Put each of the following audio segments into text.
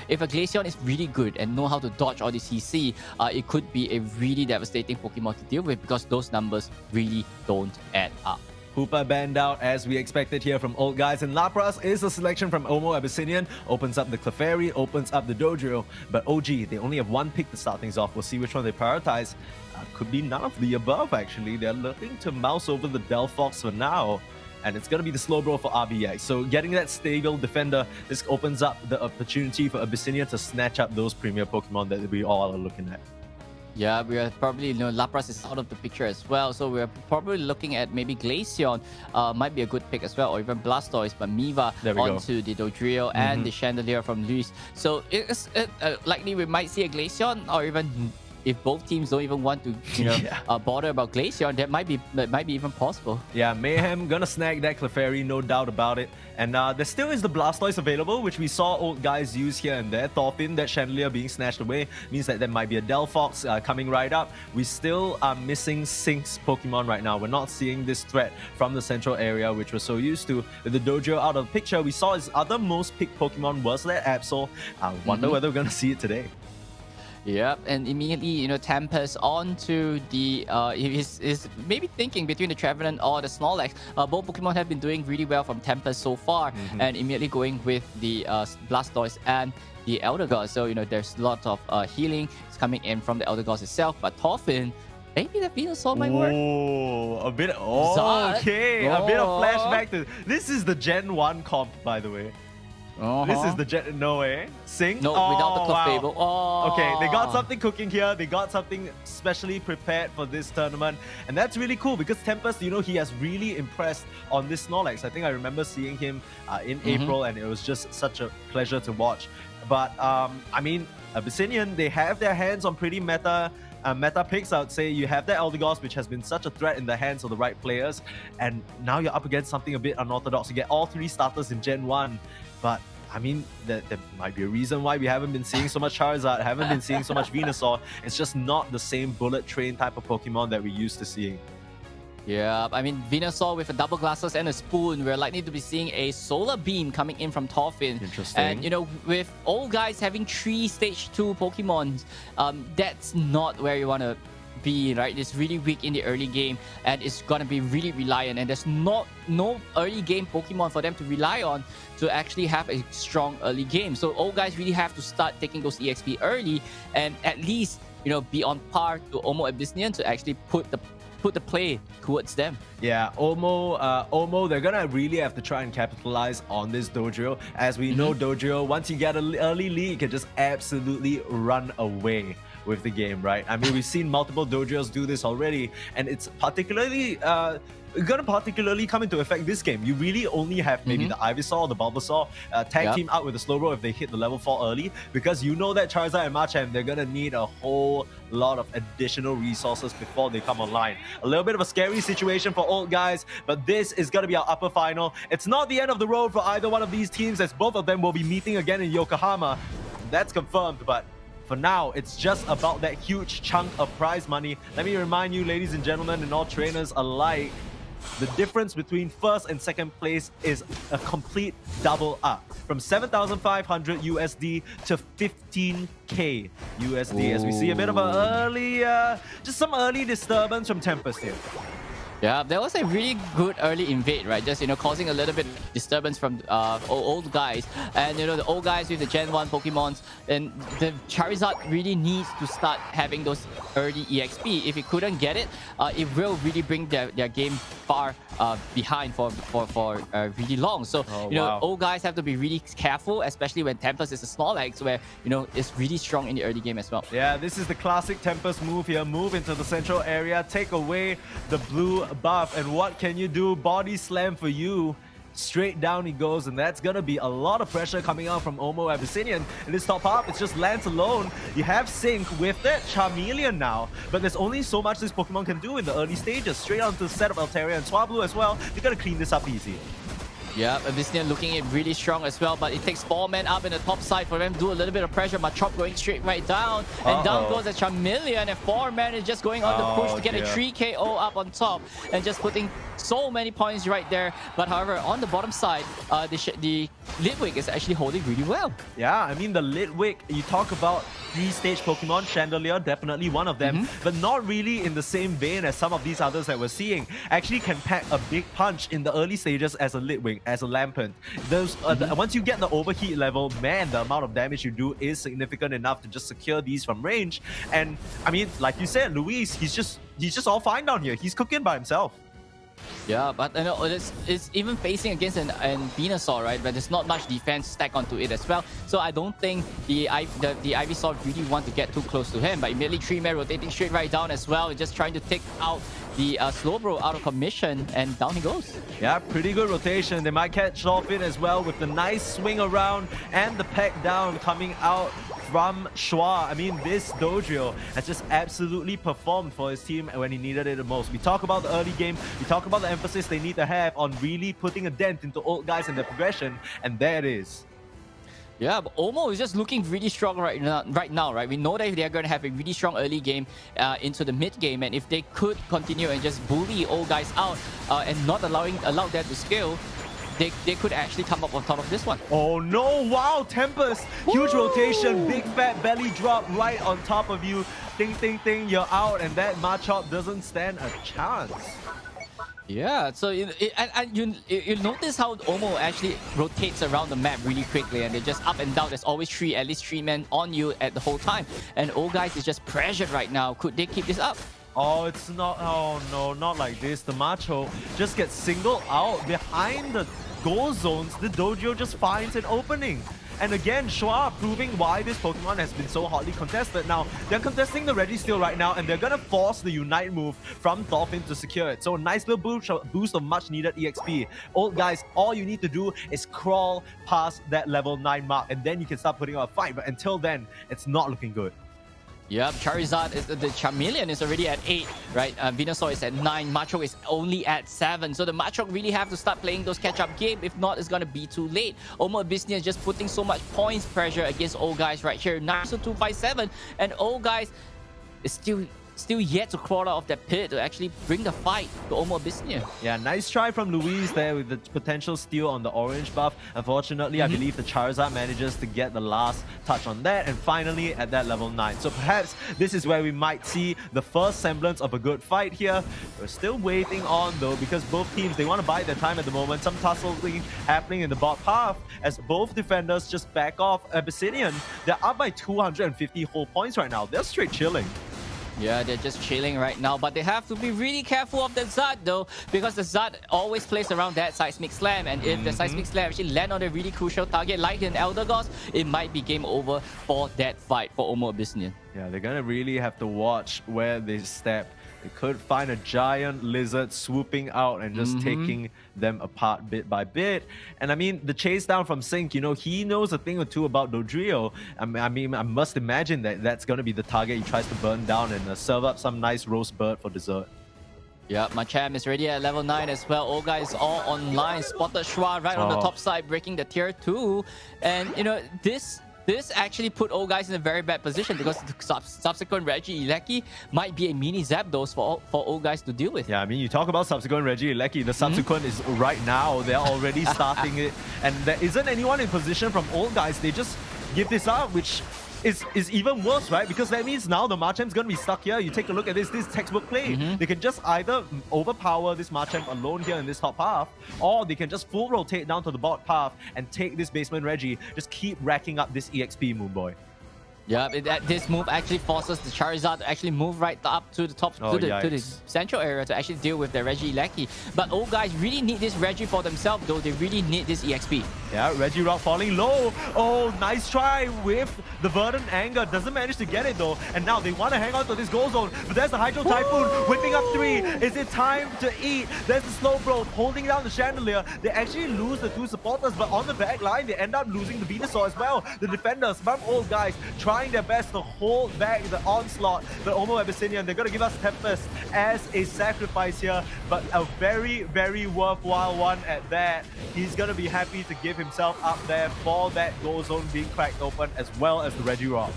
if a Glaceon is really good and know how to dodge all the CC, it could be a really devastating Pokemon to deal with because those numbers really don't add up. Hoopa banned out as we expected here from Old Guys, and Lapras is a selection from OMO Abyssinian, opens up the Clefairy, opens up the Dodrio, but OG, they only have one pick to start things off. We'll see which one they prioritize. Could be none of the above, actually. They're looking to mouse over the Delphox for now, and it's going to be the Slowbro for RBX. So getting that stable defender, this opens up the opportunity for Abyssinian to snatch up those premier Pokemon that we all are looking at. Yeah, we are probably, Lapras is out of the picture as well. So we're probably looking at maybe Glaceon might be a good pick as well, or even Blastoise, but Miva onto the Dodrio and the Chandelier from Luis. So it's likely we might see a Glaceon, or even if both teams don't even want to, bother about Glaceon, that might be even possible. Yeah, Mayhem gonna snag that Clefairy, no doubt about it. And there still is the Blastoise available, which we saw Old Guys use here and there. Thorfinn, that Chandelier being snatched away, means that there might be a Delphox coming right up. We still are missing Sync's Pokemon right now. We're not seeing this threat from the central area, which we're so used to. With the Dodrio out of the picture, we saw his other most picked Pokemon was that Absol. I wonder whether we're gonna see it today. Yep, and immediately, Tempest onto the, is maybe thinking between the Trevenant or the Snorlax. Both Pokemon have been doing really well from Tempest so far, and immediately going with the Blastoise and the Elder God. So, there's a lot of healing is coming in from the Elder Gods itself, but Thorfinn, maybe the Venusaur might work. Oh, a bit, okay, a bit of flashback to, this is the Gen 1 comp, by the way. This is the Gen... No way. Sync? No, without the Clefable. Wow. Okay, they got something cooking here. They got something specially prepared for this tournament. And that's really cool because Tempest, he has really impressed on this Snorlax. I think I remember seeing him in April, and it was just such a pleasure to watch. But, I mean, Abyssinian, they have their hands on pretty meta picks. I would say you have that Eldegoss, which has been such a threat in the hands of the right players, and now you're up against something a bit unorthodox. You get all three starters in Gen 1, but I mean, there might be a reason why we haven't been seeing so much Charizard, haven't been seeing so much Venusaur. It's just not the same bullet train type of Pokemon that we're used to seeing. Yeah, I mean, Venusaur with a double glasses and a spoon, we're likely to be seeing a solar beam coming in from Thorfinn. Interesting. And, with Old Guys having 3 Stage 2 Pokemon, that's not where you want to be, right? It's really weak in the early game, and it's going to be really reliant, and there's no early game Pokemon for them to rely on to actually have a strong early game. So Old Guys really have to start taking those EXP early, and at least, be on par to OMO Abyssinian to actually put the play towards them. Yeah, OMO, they're gonna really have to try and capitalize on this Dodrio. As we know, Dodrio, once you get an early lead, you can just absolutely run away with the game, right? I mean, we've seen multiple Dodrios do this already, and it's particularly gonna come into effect this game. You really only have maybe the Ivysaur or the Bulbasaur tag team out with the Slowbro if they hit the level 4 early, because that Charizard and Machamp, they're gonna need a whole lot of additional resources before they come online. A little bit of a scary situation for Old Guys, but this is gonna be our upper final. It's not the end of the road for either one of these teams, as both of them will be meeting again in Yokohama. That's confirmed, but for now, it's just about that huge chunk of prize money. Let me remind you, ladies and gentlemen, and all trainers alike, the difference between first and second place is a complete double up, from 7,500 USD to 15K USD. As we see a bit of just some early disturbance from Tempest here. Yeah, there was a really good early invade, right? Just, causing a little bit disturbance from Old Guys. And, the Old Guys with the Gen 1 Pokemons, and the Charizard really needs to start having those early EXP. If it couldn't get it, it will really bring their game far behind for really long. So, Old Guys have to be really careful, especially when Tempest is a Snorlax, where, it's really strong in the early game as well. Yeah, this is the classic Tempest move here. Move into the central area, take away the blue buff, and what can you do? Body slam for you. Straight down he goes, and that's gonna be a lot of pressure coming out from OMO Abyssinian. In this top up, it's just Lance alone. You have Sync with that Charmeleon now, but there's only so much this Pokemon can do in the early stages. Straight onto the set of Altaria and Swablu as well. You're gonna clean this up easy. Yeah, Abyssinian looking it really strong as well, but it takes 4 men up in the top side for them to do a little bit of pressure. Machop going straight right down, and down goes a Chameleon, and 4 men is just going on the push to get a 3 KO up on top, and just putting so many points right there. But however, on the bottom side, the Litwick is actually holding really well. Yeah, I mean, the Litwick, you talk about 3-stage Pokemon, Chandelier, definitely one of them, but not really in the same vein as some of these others that we're seeing. Actually can pack a big punch in the early stages as a Litwick, as a Lampent. Those, once you get the overheat level, man, the amount of damage you do is significant enough to just secure these from range. And I mean, like you said, Luis, he's just all fine down here. He's cooking by himself. Yeah, but you know, it's even facing against an Venusaur, right? But there's not much defense stacked onto it as well. So I don't think the Ivysaur really want to get too close to him. But immediately 3-man rotating straight right down as well, just trying to take out the Slowbro out of commission, and down he goes. Yeah, pretty good rotation. They might catch off it as well with the nice swing around and the peck down coming out from Schwa. I mean, this Dodrio has just absolutely performed for his team when he needed it the most. We talk about the early game, we talk about the emphasis they need to have on really putting a dent into old guys in their progression, and there it is. Yeah, but OMO is just looking really strong right now, right? We know that they're going to have a really strong early game into the mid game, and if they could continue and just bully old guys out and not allow that to scale, they could actually come up on top of this one. Oh no, wow, Tempest! Huge rotation, big fat belly drop right on top of you. Ding, ding, ding, you're out, and that Machop doesn't stand a chance. Yeah, so you notice how OMO actually rotates around the map really quickly, and they're just up and down. There's always at least three men on you at the whole time. And old guys is just pressured right now. Could they keep this up? Oh, it's not. Oh no, not like this. The Macho just gets singled out behind the goal zones. The Dojo just finds an opening. And again, Schwa proving why this Pokemon has been so hotly contested. Now, they're contesting the Registeel right now, and they're gonna force the Unite move from Dolphin to secure it. So a nice little boost of much needed EXP. Old guys, all you need to do is crawl past that level 9 mark, and then you can start putting up a fight. But until then, it's not looking good. Yep, Charizard, the Chameleon is already at 8, right? Venusaur is at 9, Machoke is only at 7. So the Machoke really have to start playing those catch-up game. If not, it's gonna be too late. OMO Abyssinian is just putting so much points pressure against old guys right here. 9-257, and old guys is still yet to crawl out of that pit to actually bring the fight to OMO Abyssinian. Yeah, nice try from Luis there with the potential steal on the orange buff. Unfortunately, I believe the Charizard manages to get the last touch on that, and finally at that level 9. So perhaps this is where we might see the first semblance of a good fight here. We're still waiting on though, because both teams, they want to bide their time at the moment. Some tussling happening in the bot path as both defenders just back off. Abyssinian, they're up by 250 whole points right now. They're straight chilling. Yeah, they're just chilling right now, but they have to be really careful of the Zud though, because the Zud always plays around that Seismic Slam, and if the Seismic Slam actually land on a really crucial target like an Elder Gods, it might be game over for that fight for OMO Abyssinian. Yeah, they're gonna really have to watch where they step. They could find a giant lizard swooping out and just taking them apart bit by bit. And I mean, the chase down from Sync, you know, he knows a thing or two about Dodrio. I mean, I must imagine that that's going to be the target he tries to burn down and serve up some nice roast bird for dessert. Yeah, Machamp is ready at level 9 as well. All guys all online. Spotted Schwa right on the top side, breaking the tier 2. And, you know, this actually put old guys in a very bad position, because the subsequent Regieleki might be a mini Zapdos for old guys to deal with. Yeah, I mean, you talk about subsequent Regieleki, the subsequent is right now. They're already starting it. And there isn't anyone in position from old guys. They just give this up, which is even worse, right? Because that means now the Machamp's gonna be stuck here. You take a look at this textbook play. They can just either overpower this Machamp alone here in this top path, or they can just full rotate down to the bot path and take this basement Reggie. Just keep racking up this EXP, Moon Boy. Yeah, this move actually forces the Charizard to actually move right up to the top, to the central area to actually deal with the Regieleki. But old guys really need this Reggie for themselves, though. They really need this EXP. Yeah, Reggie Rock falling low. Oh, nice try with the Verdant Anger. Doesn't manage to get it though. And now they want to hang on to this goal zone. But there's the Hydro Typhoon whipping up 3. Is it time to eat? There's the Slow Bro holding down the Chandelier. They actually lose the 2 supporters, but on the back line, they end up losing the Venusaur as well. The defenders, some old guys, trying their best to hold back the onslaught. The OMO Abyssinian, they're going to give us Tempest as a sacrifice here, but a very, very worthwhile one at that. He's going to be happy to give himself up there for that goal zone being cracked open, as well as the Reggie Rock.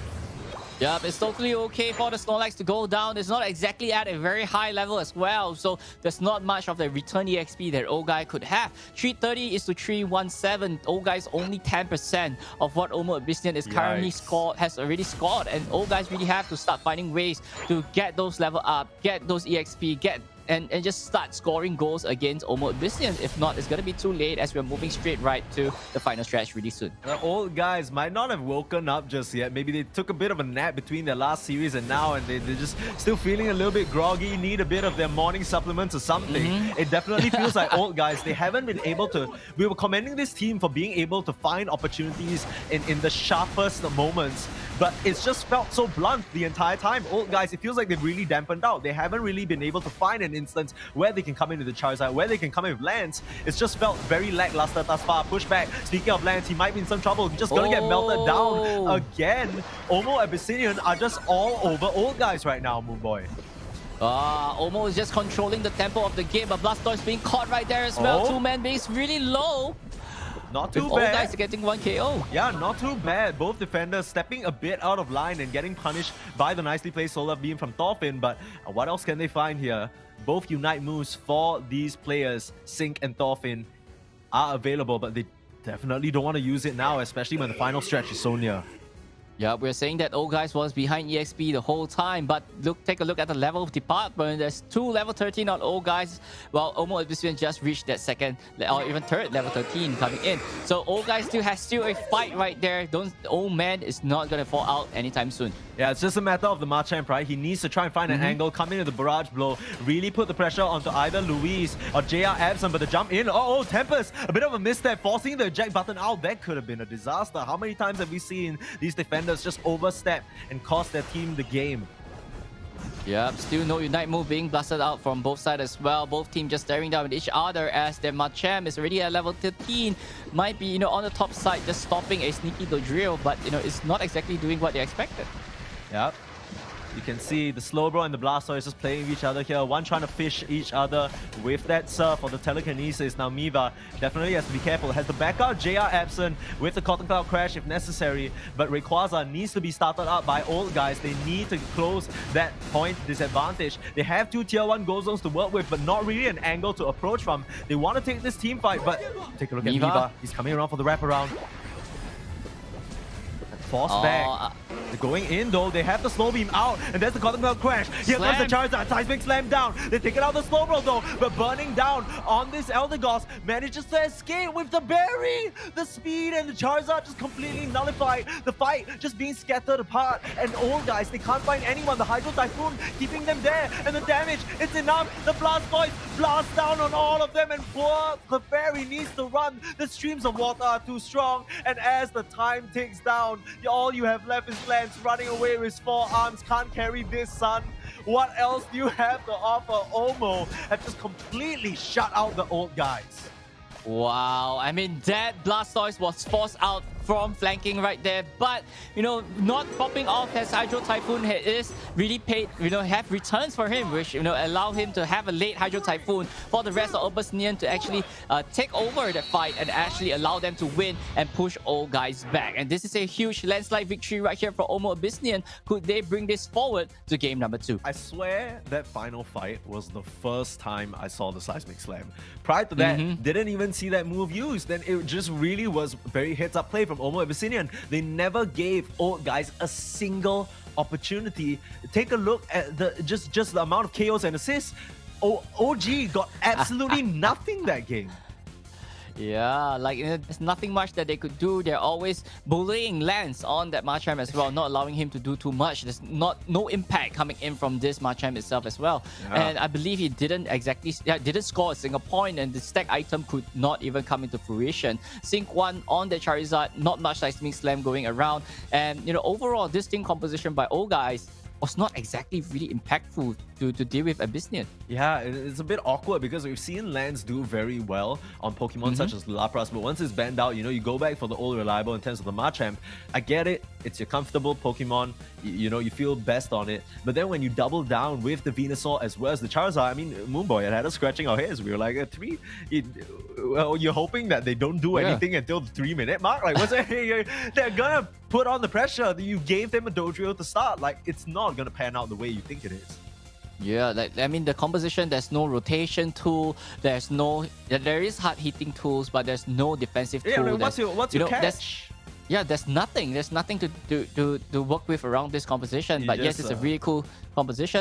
Yep, it's totally okay for the Snorlax to go down. It's not exactly at a very high level as well, so there's not much of the return EXP that old guy could have. 330 is to 317. Old guy's only 10% of what OMO Abyssinian is currently has already scored, and old guys really have to start finding ways to get those level up, get those EXP, and just start scoring goals against OMO Abyssinian. If not, it's going to be too late as we're moving straight right to the final stretch really soon. The old guys might not have woken up just yet. Maybe they took a bit of a nap between their last series and now, and they're just still feeling a little bit groggy, need a bit of their morning supplements or something. It definitely feels like old guys, they haven't been able to... We were commending this team for being able to find opportunities in the sharpest moments, but it's just felt so blunt the entire time. Old guys, it feels like they've really dampened out. They haven't really been able to find an instance where they can come into the Charizard, where they can come in with Lance. It's just felt very lackluster thus far. Pushback. Speaking of Lance, he might be in some trouble. He's just gonna get melted down again. OMO Abyssinian are just all over old guys right now, Moonboy. OMO is just controlling the tempo of the game, but Blastoise being caught right there as well. 2-man base really low. Not too bad. Old guys are getting 1 KO. Yeah, not too bad. Both defenders stepping a bit out of line and getting punished by the nicely placed Solar Beam from Thorfinn. But what else can they find here? Both Unite moves for these players, Sync and Thorfinn, are available, but they definitely don't want to use it now, especially when the final stretch is so near. Yeah, we're saying that old guys was behind EXP the whole time, but take a look at the level of department. There's 2 level 13 on old guys, while OMO Abyssinian just reached that second or even third level 13 coming in. So old guys still has a fight right there. Old man is not gonna fall out anytime soon. Yeah, it's just a matter of the Machamp, right? He needs to try and find an angle, come into the barrage blow, really put the pressure onto either Luis or JR Abson, but the jump in, Tempest, a bit of a misstep, forcing the eject button out. That could have been a disaster. How many times have we seen these defenders just overstep and cost their team the game? Yep, still no Unite move being blasted out from both sides as well. Both teams just staring down at each other as their Machamp is already at level 13. Might be, on the top side just stopping a sneaky Dodrio, but, it's not exactly doing what they expected. Yep. You can see the Slowbro and the Blastoise just playing with each other here. One trying to fish each other with that surf or the telekinesis. Now Miva definitely has to be careful. Has to back out JR Absent with the Cotton Cloud Crash if necessary. But Rayquaza needs to be started up by old guys. They need to close that point disadvantage. They have 2 tier 1 goal zones to work with, but not really an angle to approach from. They want to take this team fight, but take a look at Miva. He's coming around for the wraparound. Force back. They're going in though. They have the slow beam out, and there's the Cotton Cloud Crash. Here comes the Charizard. Seismic Slam down. They take it out the slow bro though, but burning down on this Eldegoss manages to escape with the berry. The speed and the Charizard just completely nullified. The fight just being scattered apart, and old guys, they can't find anyone. The Hydro Typhoon keeping them there, and the damage, it's enough. The Blastoise blasts down on all of them, and poor Clefairy needs to run. The streams of water are too strong, and as the time ticks down, all you have left is Lance running away with his 4 arms. Can't carry this, son. What else do you have to offer? OMO have just completely shut out the old guys. Wow, I mean, that Blastoise was forced out from flanking right there, but not popping off as Hydro Typhoon is really paid, have returns for him, which allow him to have a late Hydro Typhoon for the rest of Abyssinian to actually take over the fight and actually allow them to win and push old guys back. And this is a huge landslide victory right here for OMO Abyssinian. Could they bring this forward to game number 2? I swear that final fight was the first time I saw the Seismic Slam. Prior to that, didn't even see that move used. Then it just really was very heads-up play from OMO Abyssinian. They never gave old guys a single opportunity. Take a look at just the amount of KOs and assists. OG got absolutely nothing that game. Yeah, like there's nothing much that they could do. They're always bullying Lance on that Machamp as well, not allowing him to do too much. There's no impact coming in from this Machamp itself as well. Yeah. And I believe he didn't didn't score a single point, and the stack item could not even come into fruition. Sync 1 on the Charizard, not much Seismic Slam going around. And overall, this team composition by all guys was not exactly really impactful to deal with Abyssinian. Yeah, it's a bit awkward because we've seen Lance do very well on Pokemon such as Lapras, but once it's banned out, you go back for the old reliable in terms of the Machamp. I get it, it's your comfortable Pokemon, you feel best on it, but then when you double down with the Venusaur as well as the Charizard, I mean, Moonboy had us scratching our heads. We were like, you're hoping that they don't do anything until the 3-minute mark? Like, what's it? They're gonna put on the pressure. You gave them a Dodrio to start. Like, it's not gonna pan out the way you think it is. Yeah, like I mean, the composition, there's no rotation tool, there is hard hitting tools, but there's no defensive tool. Yeah, what's your catch? There's nothing to work with around this composition. But yes, it's a really cool composition.